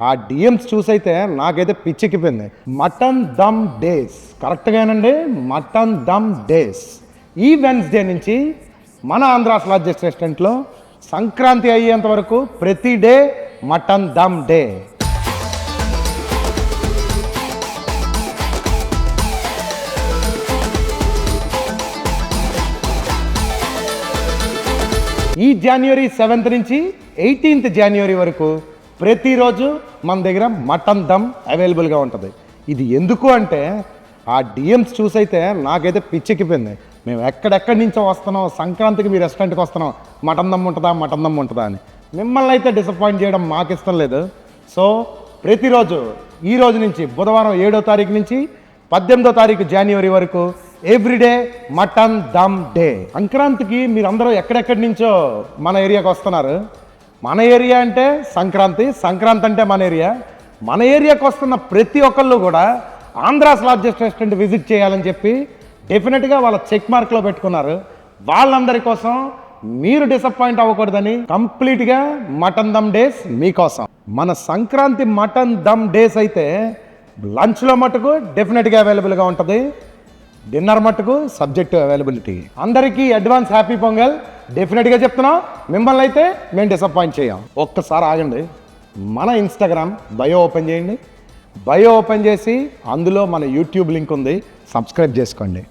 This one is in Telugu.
ఆ డిఎమ్స్ చూసైతే నాకైతే పిచ్చెక్కిపోయింది. మటన్ దమ్ డేస్ కరెక్ట్గానండి, మటన్ దమ్ డేస్. ఈ వెన్స్డే నుంచి మన ఆంధ్రాస్ లార్జెస్ట్ రెస్టారెంట్లో సంక్రాంతి అయ్యేంత వరకు ప్రతి డే మటన్ దమ్ డే. ఈ జనవరి 7th నుంచి 18th జనవరి వరకు ప్రతిరోజు మన దగ్గర మటన్ దమ్ అవైలబుల్గా ఉంటుంది. ఇది ఎందుకు అంటే ఆ డిఎమ్స్ చూసైతే నాకైతే పిచ్చెక్కిపోయింది. మేము ఎక్కడెక్కడి నుంచో వస్తున్నాం, సంక్రాంతికి మీ రెస్టారెంట్కి వస్తున్నాం, మటన్ దమ్ ఉంటుందా అని. మిమ్మల్ని అయితే డిసప్పాయింట్ చేయడం మాకు ఇష్టం లేదు. సో ప్రతిరోజు ఈ రోజు నుంచి బుధవారం 7వ తారీఖు నుంచి 18వ తారీఖు జనవరి వరకు ఎవ్రీడే మటన్ దమ్ డే. సంక్రాంతికి మీరందరూ ఎక్కడెక్కడి నుంచో మన ఏరియాకి వస్తున్నారు. మన ఏరియా అంటే సంక్రాంతి అంటే మన ఏరియాకి వస్తున్న ప్రతి ఒక్కళ్ళు కూడా ఆంధ్రాస్ లార్జెస్ట్ రెస్టారెంట్ విజిట్ చేయాలని చెప్పి డెఫినెట్గా వాళ్ళ చెక్ మార్క్లో పెట్టుకున్నారు. వాళ్ళందరి కోసం మీరు డిసప్పాయింట్ అవ్వకూడదని కంప్లీట్గా మటన్ దమ్ డేస్ మీకోసం. మన సంక్రాంతి మటన్ దమ్ డేస్ అయితే లంచ్లో మటుకు డెఫినెట్గా అవైలబుల్గా ఉంటుంది, డిన్నర్ మట్టుకు సబ్జెక్ట్ అవైలబిలిటీ. అందరికీ అడ్వాన్స్ హ్యాపీ పొంగల్. డెఫినెట్గా చెప్తున్నాం, మిమ్మల్ని అయితే మేము డిసప్పాయింట్ చేయం. ఒక్కసారి ఆగండి, మన ఇన్స్టాగ్రామ్ బయో ఓపెన్ చేయండి. బయో ఓపెన్ చేసి అందులో మన యూట్యూబ్ లింక్ ఉంది, సబ్స్క్రైబ్ చేసుకోండి.